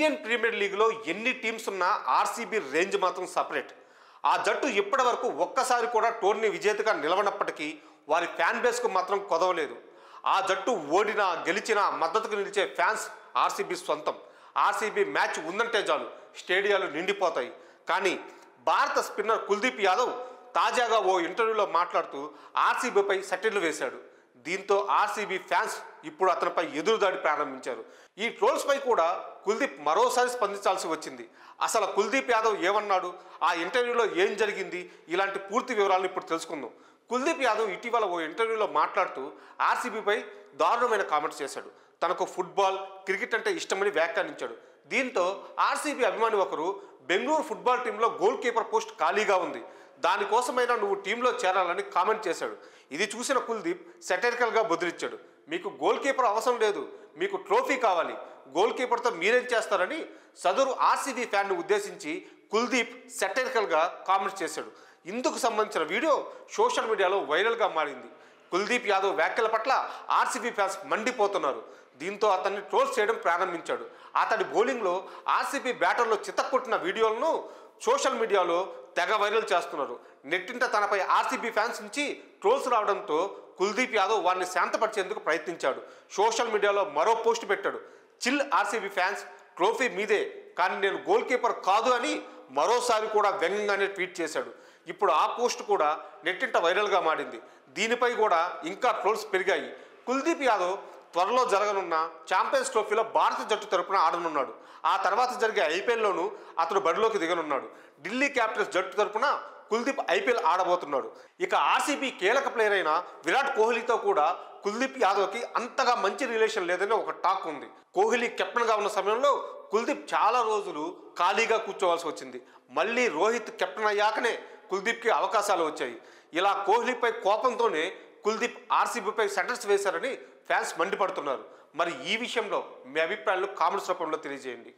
Indian premier లీగ్లో ఎన్ని teams ఉన్నా ఆర్సీబీ రేంజ్ మాత్రం సపరేట్. ఆ జట్టు ఇప్పటి వరకు ఒక్కసారి కూడా టోర్నీ విజేతగా నిలవనప్పటికీ వారి ఫ్యాన్ బేస్కు మాత్రం కొదవలేదు. ఆ జట్టు ఓడినా గెలిచినా మద్దతుకు నిలిచే ఫ్యాన్స్ ఆర్సీబీ సొంతం. ఆర్సీబీ మ్యాచ్ ఉందంటే చాలు స్టేడియాలు నిండిపోతాయి. కానీ భారత స్పిన్నర్ కుల్దీప్ యాదవ్ తాజాగా ఓ ఇంటర్వ్యూలో మాట్లాడుతూ ఆర్సీబీపై సెటిల్లు వేశాడు. దీంతో ఆర్సీబీ ఫ్యాన్స్ ఇప్పుడు అతనిపై ఎదురుదాడి ప్రారంభించారు. ఈ ట్రోల్స్పై కూడా కుల్దీప్ మరోసారి స్పందించాల్సి వచ్చింది. అసలు కుల్దీప్ యాదవ్ ఏమన్నాడు, ఆ ఇంటర్వ్యూలో ఏం జరిగింది, ఇలాంటి పూర్తి వివరాలను ఇప్పుడు తెలుసుకుందాం. కుల్దీప్ యాదవ్ ఇటీవల ఓ ఇంటర్వ్యూలో మాట్లాడుతూ ఆర్సీబీపై దారుణమైన కామెంట్స్ చేశాడు. తనకు ఫుట్బాల్, క్రికెట్ అంటే ఇష్టమని వ్యాఖ్యానించాడు. దీంతో ఆర్సీబీ అభిమాని ఒకరు బెంగళూరు ఫుట్బాల్ టీంలో గోల్ కీపర్ పోస్ట్ ఖాళీగా ఉంది, దానికోసమైనా నువ్వు టీంలో చేరాలని కామెంట్ చేశాడు. ఇది చూసిన కుల్దీప్ సెటైరికల్గా బుదిరిచ్చాడు. మీకు గోల్ కీపర్ అవసరం లేదు, మీకు ట్రోఫీ కావాలి, గోల్ కీపర్తో మీరేం చేస్తారని సదరు ఆర్సీబీ ఫ్యాన్ను ఉద్దేశించి కుల్దీప్ సెటైరికల్గా కామెంట్స్ చేశాడు. ఇందుకు సంబంధించిన వీడియో సోషల్ మీడియాలో వైరల్గా మారింది. కుల్దీప్ యాదవ్ వ్యాఖ్యల పట్ల ఆర్సీబీ ఫ్యాన్స్ మండిపోతున్నారు. దీంతో అతన్ని ట్రోల్స్ చేయడం ప్రారంభించాడు. అతడి బౌలింగ్లో ఆర్సీబీ బ్యాటర్లు చితక్కొట్టిన వీడియోలను సోషల్ మీడియాలో తెగ వైరల్ చేస్తున్నారు. నెట్టింట తనపై ఆర్సీబీ ఫ్యాన్స్ నుంచి ట్రోల్స్ రావడంతో కుల్దీప్ యాదవ్ వారిని శాంతపరిచేందుకు ప్రయత్నించాడు. సోషల్ మీడియాలో మరో పోస్ట్ పెట్టాడు. చిల్ ఆర్సీబీ ఫ్యాన్స్, ట్రోఫీ మీదే, కానీ నేను గోల్ కీపర్ కాదు అని మరోసారి కూడా వ్యంగ్యంగానే ట్వీట్ చేశాడు. ఇప్పుడు ఆ పోస్ట్ కూడా నెట్టింట వైరల్గా మారింది. దీనిపై కూడా ఇంకా ట్రోల్స్ పెరిగాయి. కుల్దీప్ యాదవ్ త్వరలో జరగనున్న ఛాంపియన్స్ ట్రోఫీలో భారత జట్టు తరపున ఆడనున్నాడు. ఆ తర్వాత జరిగే ఐపీఎల్లోనూ అతడు బరిలోకి దిగనున్నాడు. ఢిల్లీ క్యాపిటల్స్ జట్టు తరపున కుల్దీప్ ఐపీఎల్ ఆడబోతున్నాడు. ఇక ఆర్సీబీ కీలక ప్లేయర్ అయిన విరాట్ కోహ్లీతో కూడా కుల్దీప్ యాదవ్కి అంతగా మంచి రిలేషన్ లేదని ఒక టాక్ ఉంది. కోహ్లీ కెప్టెన్గా ఉన్న సమయంలో కుల్దీప్ చాలా రోజులు ఖాళీగా కూర్చోవాల్సి వచ్చింది. మళ్ళీ రోహిత్ కెప్టెన్ అయ్యాకనే కుల్దీప్కి అవకాశాలు వచ్చాయి. ఇలా కోహ్లీపై కోపంతోనే కుల్దీప్ ఆర్సీబీపై సెటర్స్ వేశారని ఫ్యాన్స్ మండిపడుతున్నారు. మరి ఈ విషయంలో మీ అభిప్రాయాలు కామెంట్స్ రూపంలో తెలియజేయండి.